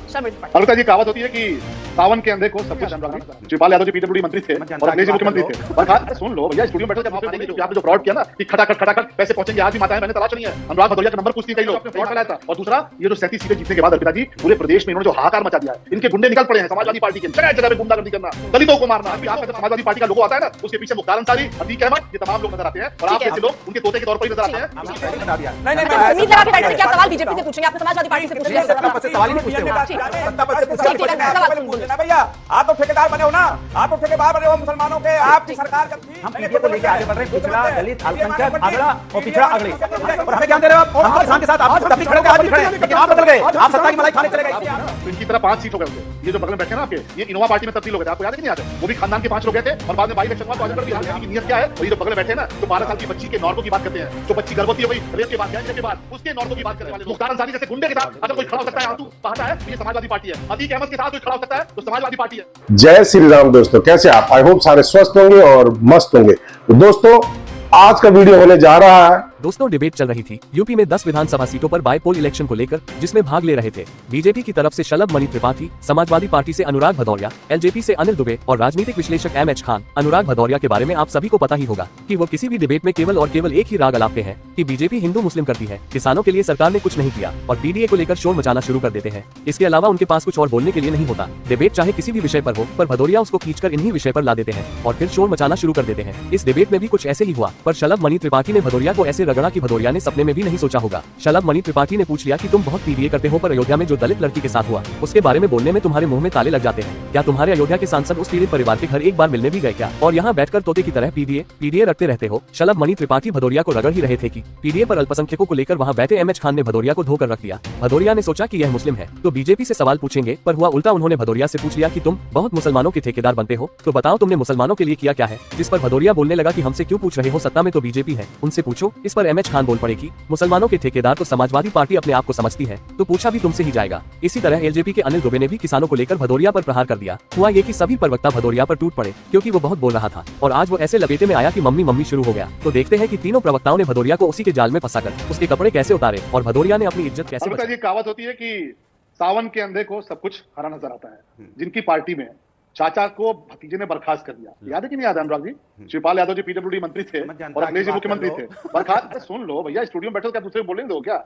अलका जी, कहावत होती है कि सावन के अंधे को सब कुछ अनुराग। शिवपाल यादव जी पीडब्ल्यूडी मंत्री थे और अखिलेश जी मुख्यमंत्री थे। पर सुन लो भैया, स्टूडियो में बैठो, जब वहां पे बोलेंगे कि आपने जो फ्रॉड किया ना कि खटाखट पैसे पहुंचेंगे, आज भी माताएं मैंने तलाश नहीं है। अनुराग भदौरिया का नंबर पूछती कई लोग, फ्रॉड फैलाया था। और दूसरा, ये जो 37 सीटें जीतने के बाद अर्पिता जी पूरे प्रदेश में इन्होंने जो हाहाकार मचा दिया है, इनके गुंडे निकल पड़े हैं समाजवादी पार्टी के, जगह जगह पे गुंडागर्दी करना, दलितों को मारना। अभी आपका समाजवादी पार्टी का लोगो आता है ना, उसके पीछे मुख्तार अंसारी, अतीक अहमद, ये तमाम लोग नजर आते हैं और आप जैसे लोग उनके तोते के तौर पर नजर आते हैं। उम्मीद लगा के बैठे थे कि आप सवाल बीजेपी से पूछेंगे, आपने समाजवादी पार्टी से पूछेंगे। सवाल ही नहीं पूछते भैया। आप तो ठेकेदार बने हो ना, आप तो ठेकेदार बने हो मुसलमानों के। आपकी सरकार जब थी, हम पीडीए को लेकर आगे बढ़ रहे हैं, पिछड़ा, दलित, अल्पसंख्यक, अगड़ा और पिछड़ा अगड़े, और हमें क्या दे रहे हो आप? हम किसान के साथ आप तब भी खड़े थे, आज भी खड़े हैं, लेकिन आप बदल गए, आप सत्ता की मलाई खाने चले गए। इनकी तरह 5 सीट हो गए होंगे। ये जो बगल में बैठे ना आपके, ये इनोवा पार्टी में तब्दील हो गए थे, आपको याद है कि नहीं याद है? वो भी खानदान के 5 लोग गए थे और बाद में 22 इलेक्शन हुआ तो आजमगढ़ बिहार में की नियत क्या है? और ये जो बगल में बैठे ना, तो 12 साल की बच्ची के नॉर्को की बात करते हैं, जो बच्ची गर्भवती हो गई, रेप के बाद, के बाद उसके नॉर्को की बात करने वाले मुख्तार अंसारी जैसे गुंडे के साथ अगर कोई खड़ा हो सकता है, आंसू बहाता है, ये समाजवादी पार्टी है। अतीक अहमद के साथ कोई खड़ा हो सकता है तो समाजवादी पार्टी है। जय श्री राम दोस्तों, कैसे आप? आई होप सारे स्वस्थ होंगे और मस्त होंगे। तो दोस्तों, आज का वीडियो होने जा रहा है। दोस्तों, डिबेट चल रही थी यूपी में 10 विधानसभा सीटों पर बाईपोल इलेक्शन को लेकर, जिसमें भाग ले रहे थे बीजेपी की तरफ से शलभ मणि त्रिपाठी, समाजवादी पार्टी से अनुराग भदौरिया, एलजेपी से अनिल दुबे और राजनीतिक विश्लेषक एमएच खान। अनुराग भदौरिया के बारे में आप सभी को पता ही होगा कि वो किसी भी डिबेट में केवल और केवल एक ही राग अलापते हैं कि बीजेपी हिंदू मुस्लिम करती है, किसानों के लिए सरकार ने कुछ नहीं किया और पीडीए को लेकर शोर मचाना शुरू कर देते हैं। इसके अलावा उनके पास कुछ और बोलने के लिए नहीं होता। डिबेट चाहे किसी भी विषय पर हो, पर भदौरिया उसको खींचकर इन्हीं विषय पर ला देते हैं और फिर शोर मचाना शुरू कर देते हैं। इस डिबेट में भी कुछ ऐसे ही हुआ, पर शलभ मणि त्रिपाठी ने भदौरिया को ऐसे रगड़ा कि भदौरिया ने सपने में भी नहीं सोचा होगा। शलभ मणि त्रिपाठी ने पूछ लिया कि तुम बहुत पीडीए करते हो, पर अयोध्या में जो दलित लड़की के साथ हुआ उसके बारे में बोलने में तुम्हारे मुंह में ताले लग जाते हैं। क्या तुम्हारे अयोध्या के सांसद उस पीड़ित परिवार के घर एक बार मिलने भी गए क्या? और यहाँ बैठकर तोते की तरह पीडीए रखते रहते हो। शलभ मणि त्रिपाठी भदौरिया को रगड़ ही रहे थे कि पीडीए पर अल्पसंख्यकों को लेकर वहाँ बैठे एमएच खान ने भदौरिया को धोकर रख दिया। भदौरिया ने सोचा कि यह मुस्लिम है तो बीजेपी से सवाल पूछेंगे, पर हुआ उल्टा। उन्होंने भदौरिया से पूछ लिया कि तुम बहुत मुसलमानों के ठेकेदार बनते हो, तो बताओ तुमने मुसलमानों के लिए किया क्या है? जिस पर भदौरिया बोलने लगा कि हमसे क्यों पूछ रहे हो, सत्ता में तो बीजेपी है, उनसे पूछो। इस पर एमएच खान बोल पड़े कि मुसलमानों के ठेकेदार तो समाजवादी पार्टी अपने आप को समझती है, तो पूछा भी तुमसे ही जाएगा। इसी तरह एलजेपी के अनिल दुबे ने भी किसानों को लेकर भदौरिया पर प्रहार कर दिया। हुआ ये कि सभी प्रवक्ता भदौरिया पर टूट पड़े क्योंकि वो बहुत बोल रहा था और आज वो ऐसे लपेटे में आया कि मम्मी मम्मी शुरू हो गया। तो देखते हैं कि तीनों प्रवक्ताओं ने भदौरिया को उसी के जाल में फंसाकर उसके कपड़े कैसे उतारे और भदौरिया ने अपनी इज्जत कैसे बचाई। ये कहावत होती है कि सावन के अंधे को सब कुछ हरा नजर आता है। जिनकी पार्टी में चाचा को भतीजे ने बर्खास्त कर दिया, याद है कि नहीं याद? अनुराग जी, शिवपाल यादव जी पीडब्ल्यूडी मंत्री थे और अखिलेश जी मुख्यमंत्री थे। बर्खास्त, सुन लो भैया, स्टूडियो में बैठो, क्या दूसरे को बोलेंगे दो क्या?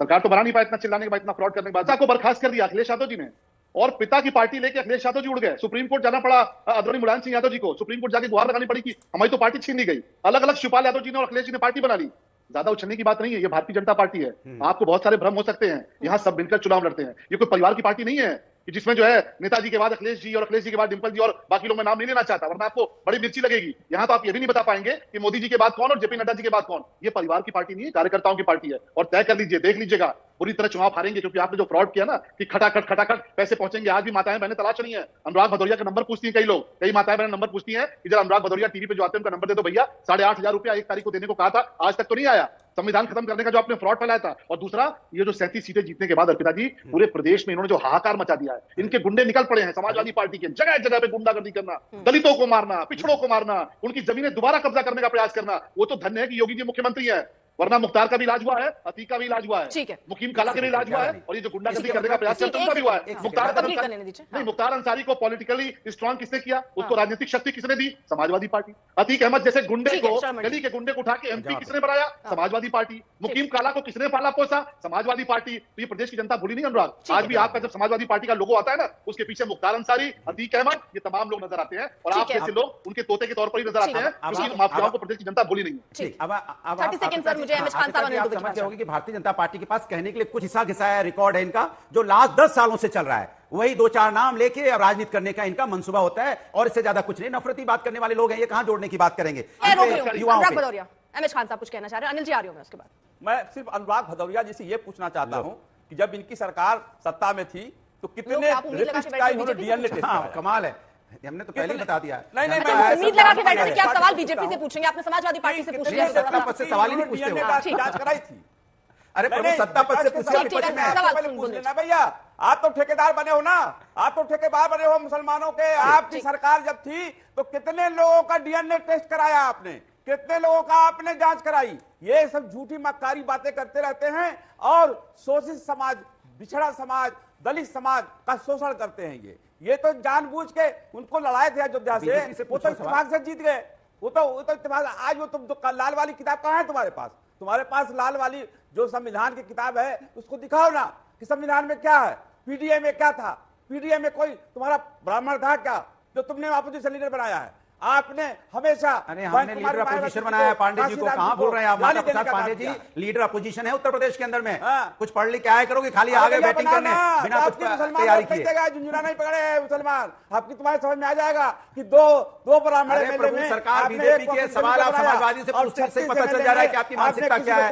सरकार तो बना नहीं पाया इतना चिल्लाने के बाद, इतना फ्रॉड करने के बाद। को बर्खास्त कर दिया अखिलेश यादव जी ने और पिता की पार्टी लेके अखिलेश यादव जी उड़ गए। सुप्रीम कोर्ट जाना पड़ा आदरणीय मुलायम सिंह यादव जी को, सुप्रीम कोर्ट जाके गुहार लगानी पड़ी कि हमारी तो पार्टी छीन ली गई। अलग अलग शिवपाल यादव जी ने और अखिलेश जी ने पार्टी बना ली। ज्यादा उछलने की बात नहीं है, ये भारतीय जनता पार्टी है। आपको बहुत सारे भ्रम हो सकते हैं, यहाँ सब मिलकर चुनाव लड़ते हैं। ये कोई परिवार की पार्टी नहीं है कि जिसमें जो है नेताजी के बाद अखिलेश जी और अखिलेश जी के बाद डिंपल जी और बाकी लोग मैं नाम नहीं लेना चाहता, वरना आपको बड़ी मिर्ची लगेगी। यहाँ तो आप ये भी नहीं बता पाएंगे कि मोदी जी के बाद कौन और जेपी नड्डा जी के बाद कौन। ये परिवार की पार्टी नहीं है, कार्यकर्ताओं की पार्टी है। और तय कर लीजिए, देख लीजिएगा, पूरी तरह चुनाव हारेंगे क्योंकि आपने जो फ्रॉड किया ना कि खटाखट पैसे पहुंचेंगे, आज भी माताएं बहनें तलाश नहीं है। अनुराग भदौरिया का नंबर पूछती है कई लोग, कई माताएं बहनें नंबर पूछती हैं कि जरा अनुराग भदौरिया टीवी पे जो आते हैं उनका नंबर दे दो भैया। 8,500 रुपया 1 तारीख को देने को कहा था, आज तक तो नहीं आया। संविधान खत्म करने का जो आपने फ्रॉड फैलाया था। और दूसरा, ये जो 37 सीटें जीतने के बाद अर्पिता जी पूरे प्रदेश में इन्होंने जो हाहाकार मचा दिया है, इनके गुंडे निकल पड़े हैं समाजवादी पार्टी के, जगह जगह पे गुंडागर्दी करना, दलितों को मारना, पिछड़ों को मारना, उनकी जमीनें दोबारा कब्जा करने का प्रयास करना। वो तो धन्य है कि योगी जी मुख्यमंत्री है, वरना मुख्तार का भी इलाज हुआ है, अतीक का भी इलाज हुआ है, मुकीम काला का भी इलाज हुआ है, और ये जो गुंडागर्दी करने का प्रयास चलता भी हुआ है। मुख्तार अंसारी को पॉलिटिकली स्ट्रॉन्ग किसने किया? उसको राजनीतिक शक्ति किसने दी? समाजवादी पार्टी। अतीक अहमद जैसे गुंडे को, गली के गुंडे को उठा के एमपी किसने बनाया? समाजवादी पार्टी। मुकीम काला को किसने पाला पोसा? समाजवादी पार्टी। तो ये प्रदेश की जनता भूली नहीं अनुराग। आज भी आपका जब समाजवादी पार्टी का लोगो आता है ना, उसके पीछे मुख्तार अंसारी, अतीक अहमद, ये तमाम लोग नजर आते हैं और आप जैसे लोग उनके तोते के तौर पर ही नजर आते हैं। माफियाओं को प्रदेश की जनता भूली नहीं है। आप समझ गए होंगे कि भारतीय जनता पार्टी के पास कहने के लिए कुछ हिस्सा घिसाया रिकॉर्ड है इनका, जो लास्ट 10 सालों से चल रहा है। वही 2-4 नाम लेके अब राजनीति करने का इनका मंसूबा होता है और इससे ज्यादा कुछ नहीं। नफरती बात करने वाले लोग हैं, ये कहां जोड़ने की बात करेंगे? युवाओं एमएच खान साहब कुछ कहना चाह रहे हैं, अनिल जी आ रही हूं मैं उसके बाद। मैं सिर्फ अनुराग भदौरिया जी से ये पूछना चाहता हूं कि जब इनकी सरकार सत्ता में थी तो कितने रेपिस्ट का इन्होंने डीएनए टेस्ट कराया? कमाल है, हमने तो पहले ही बता दिया। नहीं, मैं उम्मीद लगा के बैठे थे कि आप सवाल बीजेपी से पूछेंगे, आपने समाजवादी पार्टी से पूछ लिया। सवाल ही नहीं पूछते हो। जांच कराई थी। अरे प्रमुख सत्ता पद से पूछ लेना भैया, आप तो ठेकेदार बने हो ना, आप तो ठेकेदार बने हो मुसलमानों के। आपकी सरकार जब थी तो कितने लोगों का डीएनए टेस्ट कराया आपने? कितने लोगों का आपने जांच कराई? ये सब झूठी मक्कारी बातें करते रहते हैं और शोषित समाज, बिछड़ा समाज, दलित समाज का शोषण करते हैं। ये तो जानबूझ के उनको लड़ाए थे अयोध्या से, वो तो इत्तेफाक से जीत गए। वो तो इत्तेफाक। आज वो तुम लाल वाली किताब कहाँ है तुम्हारे पास? तुम्हारे पास लाल वाली जो संविधान की किताब है उसको दिखाओ ना कि संविधान में क्या है, पीडीए में क्या था। पीडीए में कोई तुम्हारा ब्राह्मण था क्या जो तुमने अपोजिशन लीडर बनाया है? आपने हमेशा अरे हमने लीडर अपोजिशन बनाया है। पांडे जी को कहां बोल रहे हैं आप? माता प्रसाद पांडे जी लीडर अपोजिशन है उत्तर प्रदेश के अंदर में। कुछ पढ़ लिख के आए करोगे खाली आगे बैटिंग करने बिना कुछ तैयारी किए। झुंझुना नहीं पकड़े हैं मुसलमान। आपकी तुम्हारे समझ में आ जाएगा कि दो ब्राह्मण में सरकार बीजेपी के सवाल आप समाजवादी से पूछते से पता चल जा रहा है कि आपकी मानसिकता क्या है।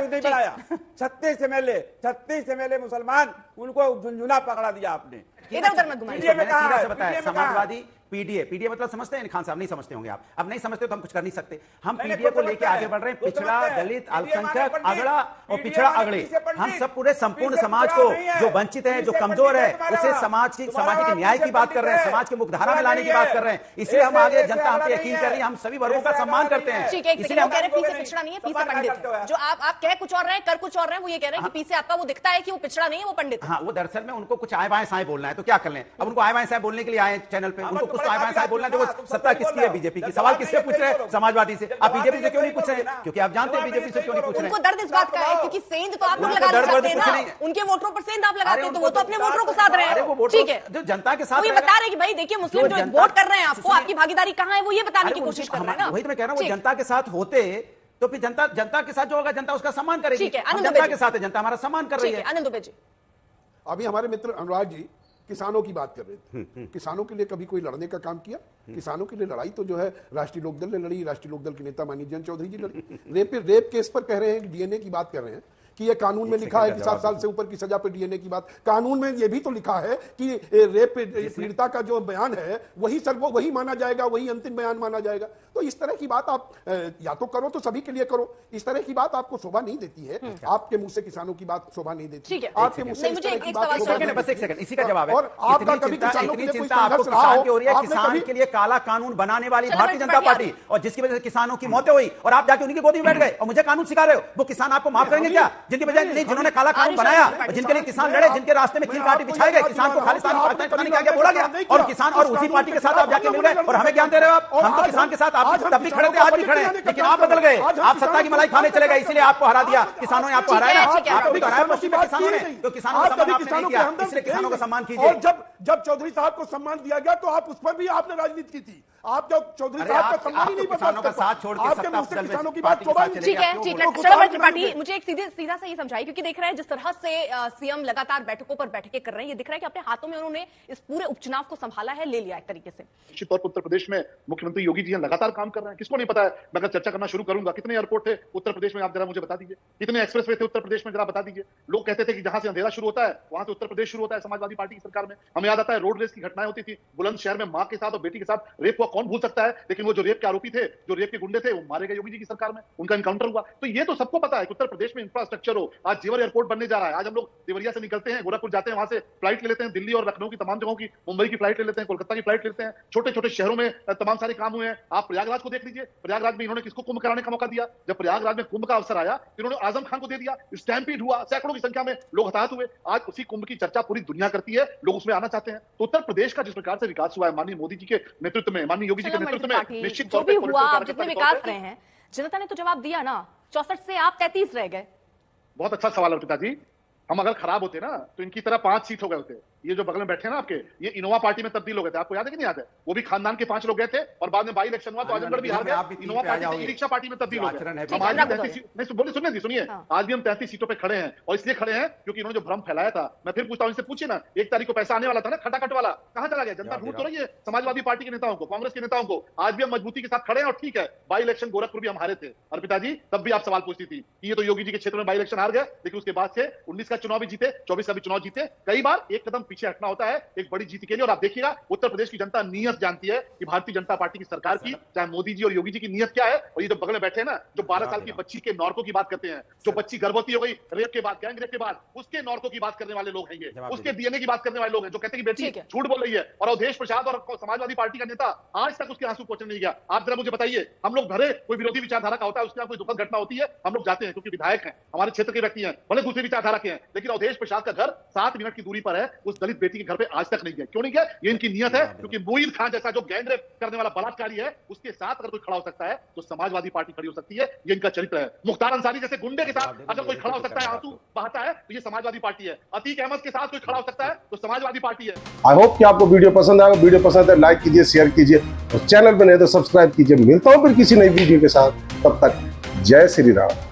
36 एमएलए मुसलमान, उनको झुंझुना पकड़ा दिया आपने। इधर उधर मत घुमाइए। बताया समाजवादी पीडीए मतलब समझते हैं खान साहब? नहीं समझते होंगे आप। अब नहीं समझते तो हम कुछ कर नहीं सकते। हम पीडीए को लेके आगे बढ़ रहे हैं। पिछड़ा, दलित, अल्पसंख्यक, अगड़ा और पिछड़ा अगड़े, हम सब पूरे संपूर्ण समाज को जो वंचित है, जो कमजोर है, उसे सामाजिक न्याय की बात कर रहे हैं, समाज की मुख्यधारा में लाने की बात कर रहे हैं। इसलिए हम आगे जनता हम पे यकीन कर रही है, हम सभी वर्गों का सम्मान करते हैं। इसलिए हम कह रहे हैं पीछे पिछड़ा नहीं है, पीछे पंडित है। जो आप कह कुछ और रहे हैं, कर कुछ और रहे हैं, वो ये कह रहे हैं कि पीछे आपका वो दिखता है कि वो पिछड़ा नहीं है, वो पंडित है। हाँ, वो दरअसल में उनको कुछ आए बाएं साएं बोलना है तो क्या कर लें? अब उनको आए बाएं साएं बोलने के लिए आए चैनल पे, उनको कुछ आए बाएं साएं बोलना है। सत्ता किसकी है? बीजेपी की। सवाल किससे पूछ रहे हैं? समाजवादी से। आप बीजेपी से क्यों नहीं पूछ रहे? क्योंकि आप जानते हैं बीजेपी से क्यों नहीं पूछ रहे। उनको दर्द इस बात का है क्योंकि सेंध तो आप लोग लगा सकते हैं ना, उनके वोटरों पर सेंध आप लगाते हैं तो वो तो अपने वोटरों को साध रहे हैं। ठीक है, जो जनता के साथ वो ये बता रहे हैं कि भाई देखिए मुस्लिम जो वोट कर रहे हैं आपको, आपकी भागीदारी कहां है वो ये बताने की कोशिश कर रहे हैं ना। वही तो मैं कह रहा हूं, वो जनता के साथ होते तो फिर जनता के साथ जो होगा जनता उसका सम्मान करेगी। जनता के साथ है, जनता हमारा सम्मान कर रही है। आनंद दुबे जी, अभी हमारे मित्र अनुराग जी किसानों की बात कर रहे थे। किसानों के लिए कभी कोई लड़ने का काम किया? किसानों के लिए लड़ाई तो जो है राष्ट्रीय लोकदल ने लड़ी। राष्ट्रीय लोकदल के नेता माननीय जयंत चौधरी जी लड़ी। रेप केस पर कह रहे हैं, डीएनए की बात कर रहे हैं कि ये कानून में लिखा है कि 7 साल से ऊपर की सजा पर डीएनए की बात। कानून में ये भी तो लिखा है कि रेप पीड़िता का जो बयान है वही माना जाएगा, वही अंतिम बयान माना जाएगा। तो इस तरह की बात आप या तो करो तो सभी के लिए करो। इस तरह की बात आपको शोभा नहीं देती है। आपके मुंह से किसानों की बात शोभा नहीं देती। आपके मुंह से बस एक सेकंड, इसी का जवाब है। और आपका कभी किसानों के लिए कोई संघर्ष रहा हो? किसान के लिए काला कानून बनाने वाली भारतीय जनता पार्टी, और जिसकी वजह से किसानों की मौतें हुई और आप जाके उनकी गोदी में बैठ गए और मुझे कानून सिखा रहे हो। वो किसान आपको माफ करेंगे क्या? जिनकी वजह नहीं, जिन्होंने काला कानून बनाया, जिनके लिए किसान लड़े, जिनके रास्ते में कील कांटे बिछाए गए, किसान को खालिस्तान क्या बोला गया, और किसान और उसी पार्टी के साथ आप जाके मिल गए और हमें ज्ञान दे रहे हो आप। हम तो किसान के साथ आप तब भी खड़े थे, आज भी खड़े, लेकिन आप बदल गए। आप सत्ता की मलाई खाने चले गए, इसलिए आपको हरा दिया। किसानों ने आपको हराया, आपको भी हराया पश्चिम में किसानों ने। तो किसानों का सम्मान आपने नहीं किया, इसलिए किसानों का सम्मान कीजिए। और जब चौधरी साहब को सम्मान दिया गया तो आप उस पर भी आपने राजनीति की थी। आप जब चौधरी साहब का सम्मान ही नहीं किसानों का साथ छोड़ के आपके मुंह से किसानों की बात शोभा नहीं। ठीक है, शरद त्रिपाठी, मुझे एक सीधा सा ये समझाइए, क्योंकि देख रहे हैं जिस तरह से सीएम लगातार बैठकों पर बैठकें कर रहे हैं, ये दिख रहा है कि अपने हाथों में उन्होंने इस पूरे उपचुनाव को संभाला है, ले लिया एक तरीके से। निश्चित तौर पर उत्तर प्रदेश में मुख्यमंत्री योगी जी लगातार काम कर रहे हैं। किसको नहीं पता है? मैं अगर चर्चा करना शुरू करूंगा, कितने एयरपोर्ट थे उत्तर प्रदेश में, आप जरा मुझे बता दीजिए। कितने एक्सप्रेसवे थे उत्तर प्रदेश में, जरा बता दीजिए। लोग कहते थे कि जहां से अंधेरा शुरू होता है वहां से उत्तर प्रदेश शुरू होता है समाजवादी पार्टी की सरकार में। हमें याद आता है रोड रेस की घटनाएं होती थी बुलंदशहर में, मां के साथ और बेटी के साथ रेप हुआ, कौन भूल सकता है। लेकिन वो जो रेप के आरोपी थे, जो रेप के गुंडे थे, वो मारे गए योगी जी की सरकार में, उनका एनकाउंटर हुआ। तो ये तो सबको पता है कि उत्तर प्रदेश में इंफ्रास्ट्रक्चर हो। आज जेवर एयरपोर्ट बनने जा रहा है। आज हम लोग देवरिया से निकलते हैं, गोरखपुर जाते हैं, वहां से फ्लाइट ले लेते हैं, दिल्ली और लखनऊ की तमाम जगहों की, मुंबई की फ्लाइट ले लेते हैं, कोलकाता की फ्लाइट लेते हैं। छोटे छोटे शहरों में तमाम सारे काम हुए हैं। आप प्रयागराज को देख लीजिए, प्रयागराज में इन्होंने किसको कुंभ कराने का मौका दिया? जब प्रयागराज में कुंभ का अवसर आया, इन्होंने आजम खान को दे दिया। स्टैम्पीड हुआ, सैकड़ों की संख्या में लोग हताहत हुए। आज उसी कुंभ की चर्चा पूरी दुनिया करती है, लोग उसमें आना चाहते हैं। तो उत्तर प्रदेश का जिस प्रकार से विकास हुआ है माननीय मोदी जी के नेतृत्व में, माननीय योगी जी के नेतृत्व में, निश्चित तौर पर जितने विकास रहे हैं, जनता ने तो जवाब दिया ना। 64 से आप 33 रह गए। बहुत अच्छा सवाल है पिताजी। हम अगर खराब होते ना तो इनकी तरह 5 सीट हो गए होते। ये जो बगल में बैठे ना आपके, ये इनोवा पार्टी में तब्दील हो गए थे। आपको याद है कि नहीं याद है? वो भी खानदान के 5 लोग गए थे और बाद में बाई इलेक्शन हुआ तो आजमगढ़ भी हार गए। इनोवा पार्टी से ई-रिक्शा पार्टी में तब्दील हो गए। सुनिए, आज भी हम 33 सीटों पे खड़े हैं। और इसलिए खड़े हैं क्योंकि इन्होंने जो भ्रम फैलाया था, मैं फिर पूछता हूं, इनसे पूछिए ना, 1 तारीख को पैसा आने वाला था ना, खटाखट वाला, कहां चला गया? जनता ढूंढ तो रही है समाजवादी पार्टी के नेताओं को, कांग्रेस के नेताओं को। आज भी हम मजबूती के साथ खड़े हैं। और ठीक है, बाई इलेक्शन गोरखपुर भी हम हारे थे। और पिताजी तब भी आप सवाल पूछती थी कि ये तो योगी जी के क्षेत्र में बाई इलेक्शन हार गए, लेकिन उसके बाद से 19 का चुनाव भी जीते, 24 का भी चुनाव जीते। कई बार एक कदम पीछे हटना होता है एक बड़ी जीत के लिए। और आप देखिएगा उत्तर प्रदेश की जनता नीयत जानती है कि भारतीय जनता पार्टी की सरकार की, चाहे मोदी जी और योगी जी की नीयत क्या है। और ये जो बगल में बैठे हैं ना, जो 12 साल की बच्ची के नौरकों की बात करते हैं, जो बच्ची गर्भवती हो गई रेप के बाद, गैंग रेप के बाद, उसके नौरकों की बात करने वाले लोग हैं ये, उसके डीएनए की बात करने वाले लोग हैं, जो कहते हैं कि बेटी झूठ बोल रही है। और अवधेश प्रसाद और समाजवादी पार्टी का नेता आज तक उसके आंसू पोंछने नहीं गया। आप जरा मुझे बताइए, हम लोग भरे कोई विरोधी विचारधारा का होता है, उसके यहाँ कोई दुखद घटना होती है, हम लोग जाते हैं क्योंकि विधायक हैं, हमारे क्षेत्र के व्यक्ति हैं, भले दूसरी विचारधारा के हैं, लेकिन अवधेश प्रसाद का घर 7 मिनट की दूरी पर है। उस दलित बेटी के घर पे आज तक नहीं गए। क्यों नहीं गए? ये इनकी नियत है, क्योंकि मोइन खान जैसा जो गैंगरेप करने वाला बलात्कारी है उसके साथ अगर कोई खड़ा हो सकता है तो समाजवादी पार्टी खड़ी हो सकती है। ये इनका चरित्र है। मुख्तार अंसारी जैसे गुंडे के साथ अगर कोई खड़ा हो सकता है, आंसू बहाता है, तो ये समाजवादी पार्टी है। अतीक अहमद के साथ कोई खड़ा हो सकता है तो समाजवादी पार्टी है। आई होप कि आपको वीडियो पसंद आएगा। वीडियो पसंद है लाइक कीजिए, शेयर कीजिए और चैनल पर नहीं तो सब्सक्राइब कीजिए। मिलता हूं फिर किसी नई वीडियो के साथ, तब तक जय श्री राम।